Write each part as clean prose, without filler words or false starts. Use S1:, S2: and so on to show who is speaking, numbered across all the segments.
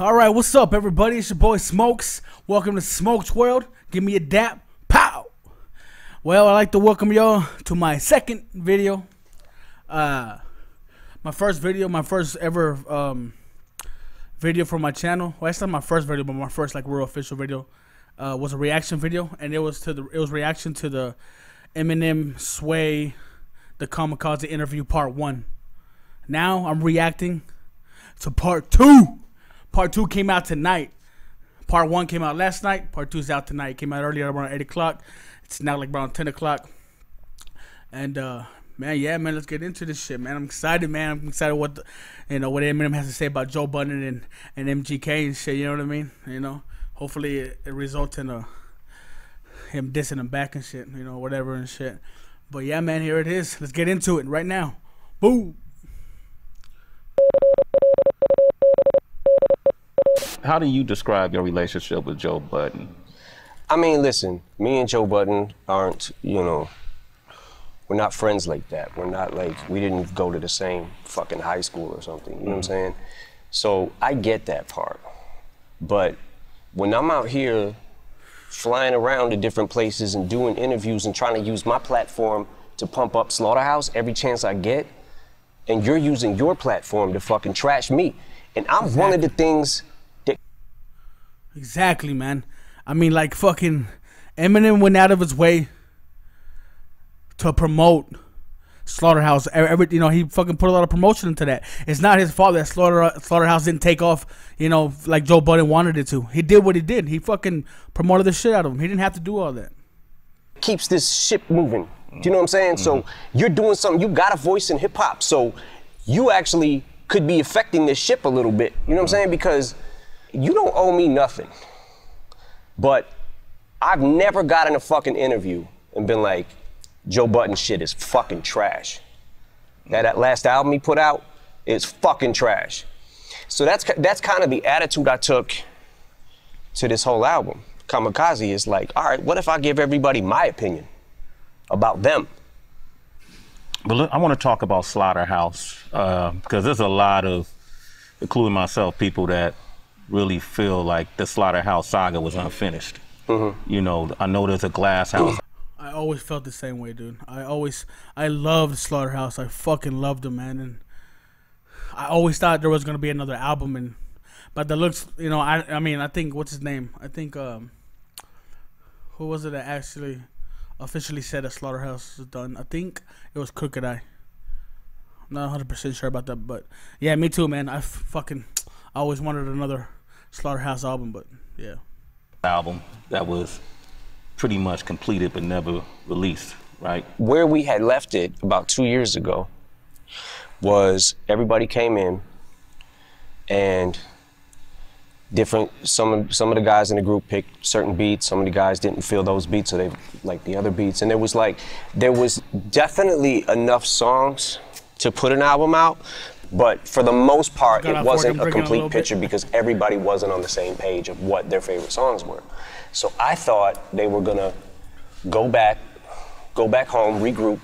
S1: All right, what's up, everybody? It's your boy Smokes. Welcome to Smokes World. Give me a dap. Pow! Well, I'd like to welcome y'all to my second video. My first ever video for my channel. Well, it's not my first video, but my first like real official video was a reaction video, and it was reaction to the Eminem Sway, the Kamikaze interview part 1. Now I'm reacting to part 2. Part 2 came out tonight. Part 1 came out last night. Part 2 is out tonight. It came out earlier around 8 o'clock. It's now like around 10 o'clock. And man, let's get into this shit, man. I'm excited, man. I'm excited what what Eminem has to say about Joe Budden and MGK and shit. You know what I mean? Hopefully it results in him dissing him back and shit. Whatever and shit. But yeah, man, here it is. Let's get into it right now. Boom.
S2: How do you describe your relationship with Joe Budden?
S3: I mean, listen, me and Joe Budden aren't, we're not friends like that. We're not like, we didn't go to the same fucking high school or something, you know what I'm saying? So I get that part. But when I'm out here flying around to different places and doing interviews and trying to use my platform to pump up Slaughterhouse every chance I get, and you're using your platform to fucking trash me. And I'm one of the things that...
S1: Exactly, man. I mean, like, fucking Eminem went out of his way to promote Slaughterhouse. He fucking put a lot of promotion into that. It's not his fault that Slaughterhouse didn't take off, like Joe Budden wanted it to. He did what he did. He fucking promoted the shit out of him. He didn't have to do all that.
S3: Keeps this ship moving. Do you know what I'm saying? So you're doing something, you got a voice in hip hop. So you actually could be affecting this ship a little bit. You know what I'm saying? Because you don't owe me nothing. But I've never gotten a fucking interview and been like, Joe Budden shit is fucking trash. That last album he put out is fucking trash. So that's kind of the attitude I took to this whole album. Kamikaze is like, all right, what if I give everybody my opinion about them?
S2: But look, I want to talk about Slaughterhouse because there's a lot of, including myself, people that really feel like the Slaughterhouse saga was unfinished. I know there's a Glass House.
S1: I always felt the same way, dude. I loved Slaughterhouse. I fucking loved him, man. And I always thought there was gonna be another album, but the looks, I think what's his name? I think who was it that actually officially said that Slaughterhouse is done? I think it was Crooked Eye. I'm not 100% sure about that, but yeah, me too, man. I always wanted another Slaughterhouse album, but yeah.
S2: Album that was pretty much completed but never released, right?
S3: Where we had left it about 2 years ago was everybody came in and some of the guys in the group picked certain beats, some of the guys didn't feel those beats, so they liked the other beats. And there was definitely enough songs to put an album out, but for the most part, it wasn't a complete picture because everybody wasn't on the same page of what their favorite songs were. So I thought they were gonna go back home, regroup,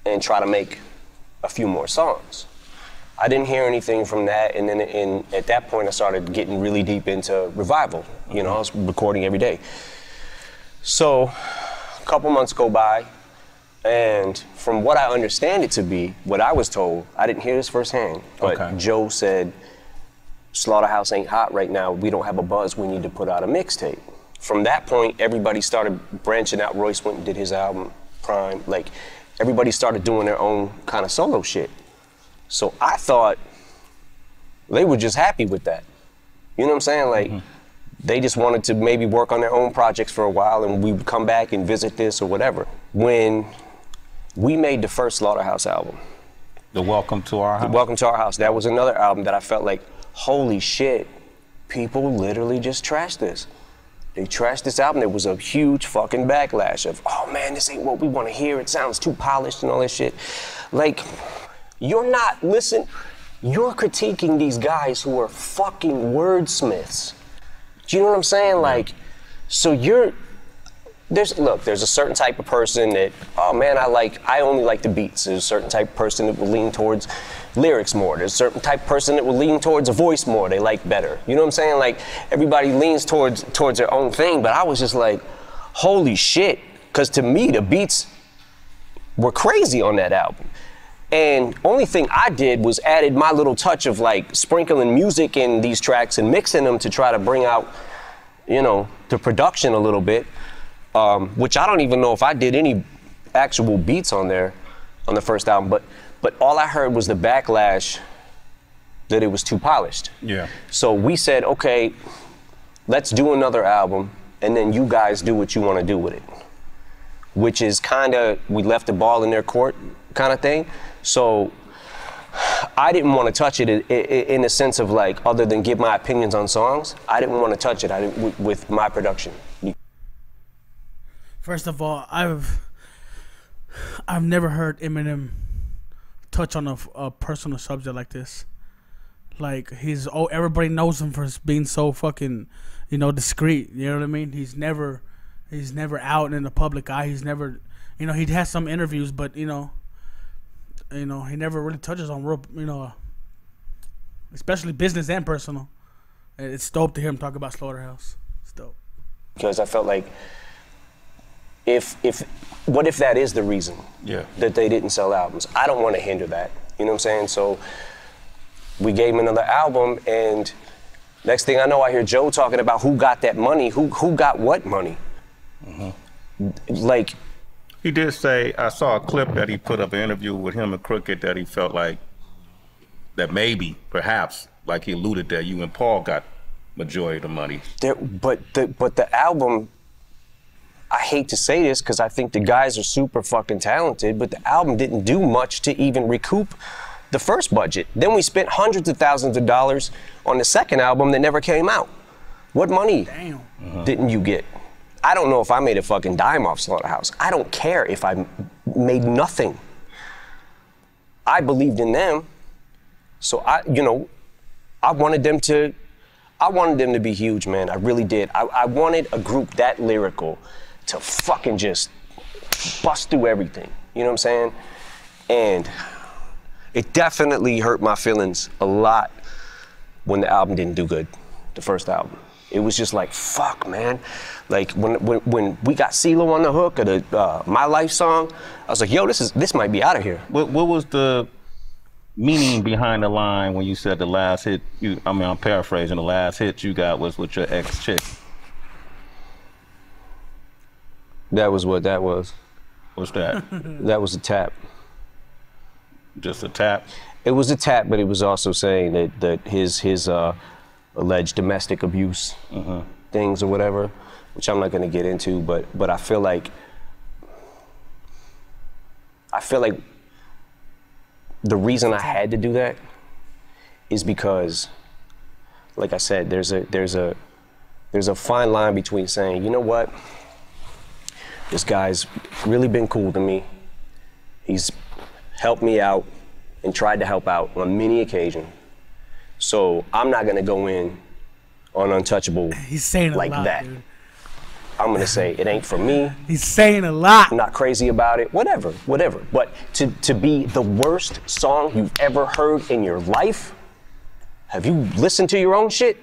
S3: and try to make a few more songs. I didn't hear anything from that, and then at that point I started getting really deep into Revival. I was recording every day. So a couple months go by, and from what I understand it to be, what I was told, I didn't hear this firsthand, but Joe said, Slaughterhouse ain't hot right now, we don't have a buzz, we need to put out a mixtape. From that point, everybody started branching out. Royce went and did his album, Prime. Like, everybody started doing their own kind of solo shit. So I thought they were just happy with that. You know what I'm saying? Like, they just wanted to maybe work on their own projects for a while and we would come back and visit this or whatever. When we made the first Slaughterhouse album.
S2: The Welcome to Our House?
S3: The Welcome to Our House. That was another album that I felt like, holy shit, people literally just trashed this. They trashed this album. There was a huge fucking backlash of, oh man, this ain't what we want to hear. It sounds too polished and all this shit. Like, you're critiquing these guys who are fucking wordsmiths. Do you know what I'm saying? Like, so there's a certain type of person that, oh man, I only like the beats. There's a certain type of person that will lean towards lyrics more. There's a certain type of person that will lean towards a voice more. They like better. You know what I'm saying? Like, everybody leans towards their own thing, but I was just like, holy shit. Because to me, the beats were crazy on that album. And only thing I did was added my little touch of like sprinkling music in these tracks and mixing them to try to bring out, you know, the production a little bit, which I don't even know if I did any actual beats on there on the first album, but all I heard was the backlash that it was too polished.
S2: Yeah.
S3: So we said, okay, let's do another album, and then you guys do what you want to do with it. Which is kind of, we left the ball in their court kind of thing. So I didn't want to touch it in the sense of like, other than give my opinions on songs, I didn't want to touch it with my production.
S1: First of all, I've never heard Eminem touch on a personal subject like this. Like, everybody knows him for being so fucking, you know, discreet. You know what I mean? He's never out in the public eye. He's never, you know, he has some interviews, but you know, he never really touches on real, you know, especially business and personal. And it's dope to hear him talk about Slaughterhouse. It's dope.
S3: Because I felt like, what if that is the reason that they didn't sell albums? I don't want to hinder that. You know what I'm saying? So we gave him another album, and next thing I know, I hear Joe talking about who got that money, who got what money. Mm-hmm. Like,
S2: he did say, I saw a clip that he put up, an interview with him and Crooked, that he felt like that maybe, perhaps, like he alluded that you and Paul got majority of the money.
S3: But the album, I hate to say this because I think the guys are super fucking talented, but the album didn't do much to even recoup the first budget. Then we spent hundreds of thousands of dollars on the second album that never came out. What money didn't you get? I don't know if I made a fucking dime off Slaughterhouse. I don't care if I made nothing. I believed in them, so I wanted them to be huge, man. I really did. I wanted a group that lyrical to fucking just bust through everything. You know what I'm saying? And it definitely hurt my feelings a lot when the album didn't do good, the first album. It was just like, fuck, man. Like, when we got CeeLo on the hook of the My Life song, I was like, yo, this might be out of here.
S2: What was the meaning behind the line when you said the last hit, I'm paraphrasing, the last hit you got was with your ex-chick?
S3: That was what that was.
S2: What's that?
S3: That was a tap.
S2: Just a tap?
S3: It was a tap, but it was also saying that his alleged domestic abuse things or whatever, which I'm not gonna get into, but I feel like the reason I had to do that is because, like I said, there's a fine line between saying, you know what, this guy's really been cool to me. He's helped me out and tried to help out on many occasions. So I'm not gonna go in on Untouchable
S1: He's saying a
S3: like
S1: lot,
S3: that.
S1: dude.
S3: I'm gonna say it ain't for me.
S1: He's saying a lot.
S3: I'm not crazy about it, whatever. But to be the worst song you've ever heard in your life, have you listened to your own shit?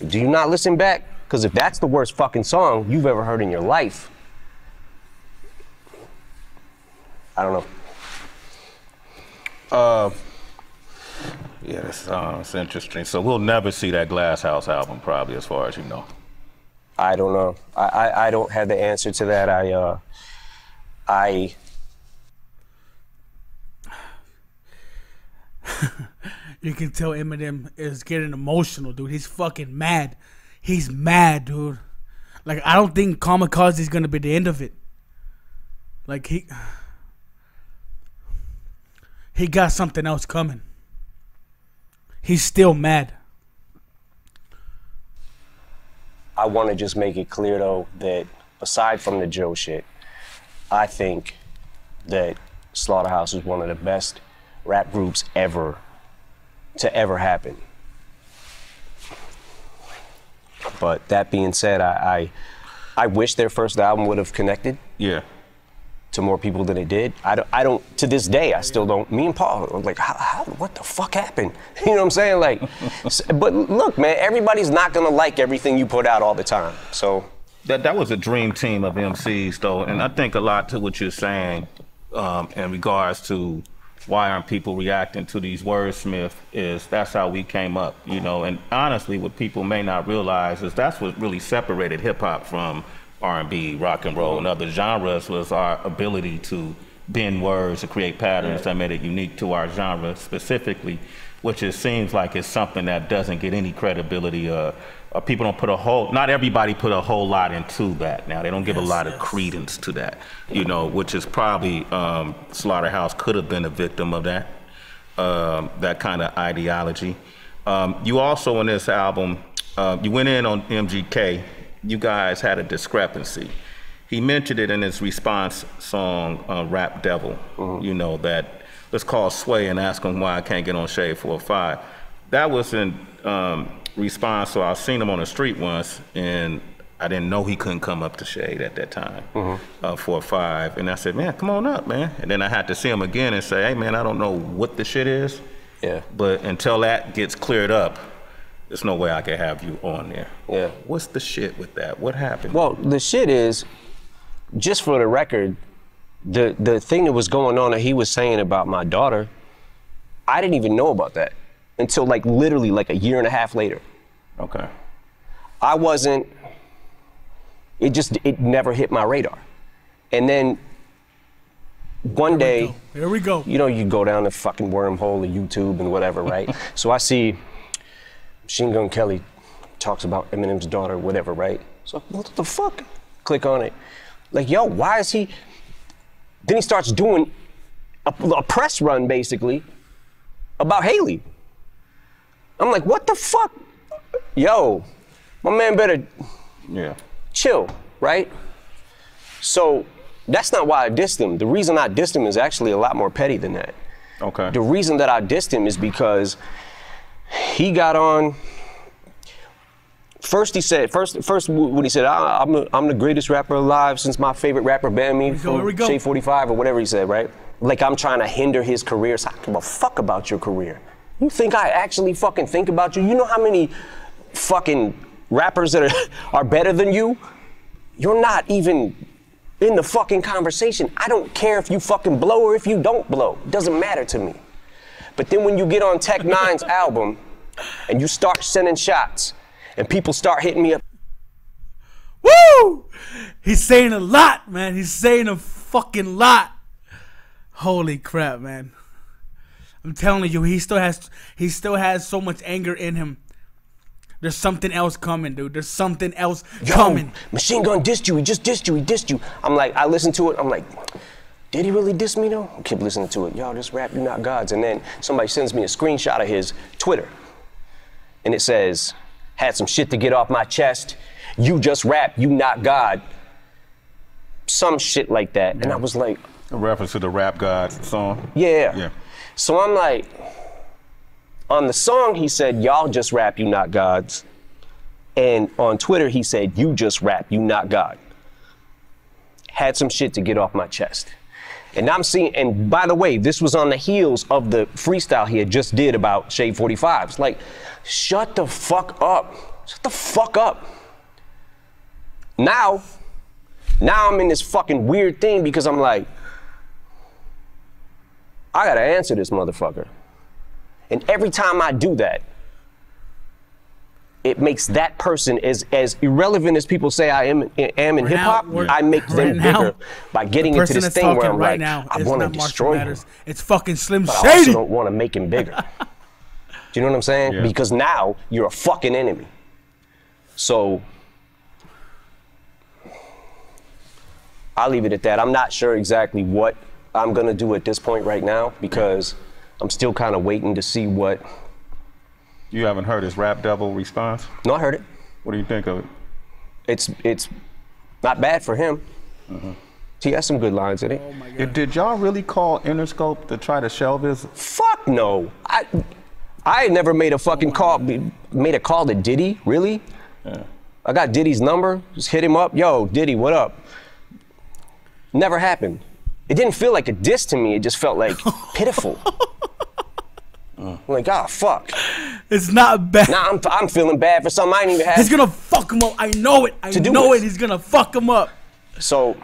S3: Do you not listen back? Because if that's the worst fucking song you've ever heard in your life, I don't know.
S2: Yeah, it's interesting. So we'll never see that Glass House album, probably, as far as you know.
S3: I don't know. I don't have the answer to that.
S1: You can tell Eminem is getting emotional, dude. He's fucking mad. He's mad, dude. Like, I don't think Kamikaze is gonna be the end of it. Like, he got something else coming. He's still mad.
S3: I want to just make it clear, though, that aside from the Joe shit, I think that Slaughterhouse is one of the best rap groups to ever happen. But that being said, I wish their first album would have connected.
S2: Yeah.
S3: to more people than it did. I don't to this day, I still don't. Me and Paul are like, what the fuck happened? You know what I'm saying? Like, but look, man, everybody's not gonna like everything you put out all the time. So
S2: that was a dream team of MCs, though, and I think a lot to what you're saying in regards to why aren't people reacting to these wordsmiths is that's how we came up, you know. And honestly, what people may not realize is that's what really separated hip hop from R&B, rock and roll, and other genres was our ability to bend words to create patterns that made it unique to our genre specifically, which it seems like it's something that doesn't get any credibility. People don't put not everybody put a whole lot into that now. They don't give a lot of credence to that, you know, which is probably, Slaughterhouse could have been a victim of that, that kind of ideology. You also in this album, you went in on MGK. You guys had a discrepancy. He mentioned it in his response song, Rap Devil, you know, that let's call Sway and ask him why I can't get on Shade 4-5. That was in response, so I seen him on the street once, and I didn't know he couldn't come up to Shade at that time, 4-5. And I said, man, come on up, man. And then I had to see him again and say, hey, man, I don't know what the shit is, but until that gets cleared up, there's no way I can have you on there.
S3: Yeah.
S2: What's the shit with that? What happened?
S3: Well, the shit is, just for the record, the thing that was going on that he was saying about my daughter, I didn't even know about that until like literally like a year and a half later.
S2: Okay.
S3: I wasn't, it never hit my radar. And then one day,
S1: here we go.
S3: You know, you go down the fucking wormhole of YouTube and whatever, right? So I see Machine Gun Kelly talks about Eminem's daughter, whatever, right? So what the fuck? Click on it. Like, yo, why is he? Then he starts doing a press run, basically, about Haley. I'm like, what the fuck? Yo, my man better chill, right? So that's not why I dissed him. The reason I dissed him is actually a lot more petty than that.
S2: Okay.
S3: The reason that I dissed him is because he got on. First he said, first when he said, I'm the greatest rapper alive since my favorite rapper banned me from Shade 45 or whatever he said, right? Like I'm trying to hinder his career. So I don't give a fuck about your career. You think I actually fucking think about you? You know how many fucking rappers that are better than you? You're not even in the fucking conversation. I don't care if you fucking blow or if you don't blow. It doesn't matter to me. But then when you get on Tech Nine's album and you start sending shots and people start hitting me up.
S1: Woo! He's saying a lot, man. He's saying a fucking lot. Holy crap, man. I'm telling you, he still has so much anger in him. There's something else coming, dude. There's something else coming.
S3: Machine Gun dissed you. He just dissed you. He dissed you. I'm like, I listened to it. I'm like, did he really diss me though? I keep listening to it. Y'all just rap, you not gods. And then somebody sends me a screenshot of his Twitter. And it says, had some shit to get off my chest. You just rap, you not God. Some shit like that. And I was like.
S2: A reference to the Rap God song?
S3: Yeah. So I'm like, on the song he said, y'all just rap, you not gods. And on Twitter he said, you just rap, you not God. Had some shit to get off my chest. And I'm seeing, and by the way, this was on the heels of the freestyle he had just did about Shade 45. It's like, shut the fuck up. Shut the fuck up. Now I'm in this fucking weird thing because I'm like, I gotta answer this motherfucker. And every time I do that, it makes that person as irrelevant as people say I am in hip hop. I make them bigger by getting into this thing where I'm like, I want to destroy him.
S1: It's fucking Slim Shady.
S3: But I also don't want to make him bigger. Do you know what I'm saying? Yeah. Because now you're a fucking enemy. So I'll leave it at that. I'm not sure exactly what I'm gonna do at this point right now because I'm still kind of waiting to see what.
S2: You haven't heard his Rap Devil response?
S3: No, I heard it.
S2: What do you think of it?
S3: It's not bad for him. He has some good lines in it.
S1: Oh my God.
S2: Did y'all really call Interscope to try to shelve his?
S3: Fuck no. I had never made a fucking call, made a call to Diddy, really?
S2: Yeah.
S3: I got Diddy's number, just hit him up. Yo, Diddy, what up? Never happened. it didn't feel like a diss to me. It just felt like pitiful. Like, oh, fuck.
S1: It's not bad.
S3: Now I'm feeling bad for something I didn't even have.
S1: He's gonna fuck him up. I know it. I know it. He's gonna fuck him up.
S3: So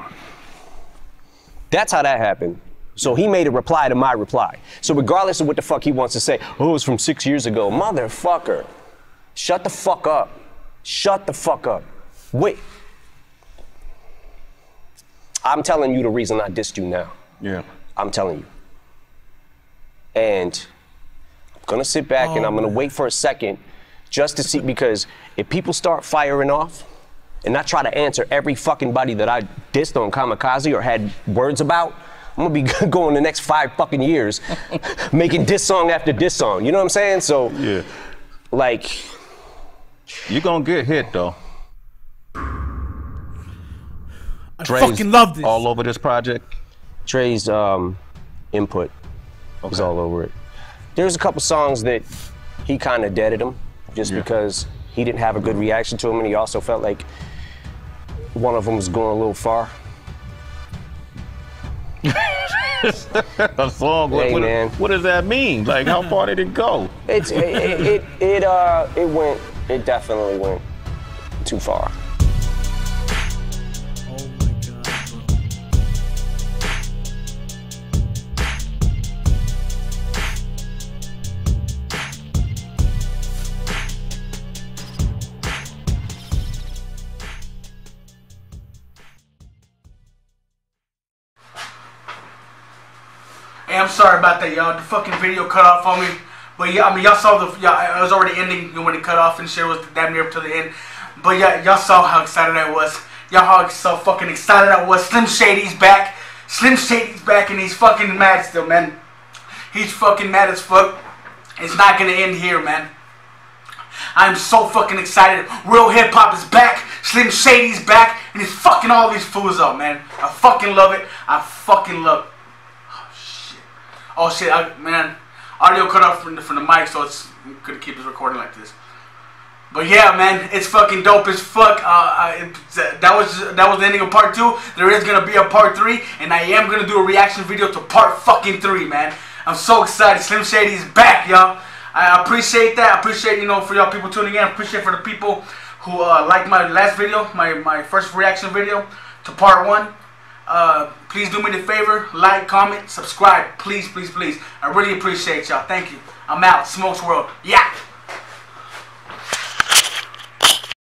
S3: that's how that happened. So he made a reply to my reply. So regardless of what the fuck he wants to say, oh, it's from 6 years ago. Motherfucker. Shut the fuck up. Shut the fuck up. Wait. I'm telling you the reason I dissed you now.
S2: Yeah.
S3: I'm telling you. And I'm gonna sit back and I'm gonna wait for a second just to see, because if people start firing off and I try to answer every fucking buddy that I dissed on Kamikaze or had words about, I'm gonna be going the next 5 fucking years making diss song after diss song. You know what I'm saying? So,
S2: yeah.
S3: Like,
S2: you're gonna get hit though.
S1: I fucking love this.
S2: All over this project.
S3: Dre's input was all over it. There's a couple songs that he kind of deaded them just because he didn't have a good reaction to them, and he also felt like one of them was going a little far.
S2: A song?
S3: Hey, man.
S2: What does that mean? Like, how far did it go?
S3: It definitely went too far.
S1: Oh my God, bro. Hey, I'm sorry about that, y'all. The fucking video cut off on me. But yeah, I mean, y'all saw the, it was already ending when it cut off and shit was damn near up to the end. But yeah, y'all saw how excited I was. Y'all so fucking excited I was. Slim Shady's back. Slim Shady's back and he's fucking mad still, man. He's fucking mad as fuck. It's not gonna end here, man. I'm so fucking excited. Real hip hop is back. Slim Shady's back and he's fucking all these fools up, man. I fucking love it. I fucking love it. Oh shit, man, audio cut off from the mic, so I'm gonna keep this recording like this. But yeah, man, it's fucking dope as fuck. That was the ending of part 2. There is gonna be a part 3, and I am gonna do a reaction video to part fucking 3, man. I'm so excited. Slim Shady is back, y'all. I appreciate that. I appreciate, you know, for y'all people tuning in. I appreciate for the people who liked my last video, my first reaction video to part 1. Please do me the favor, like, comment, subscribe, please, please, please. I really appreciate y'all. Thank you. I'm out. Smokes World. Yeah.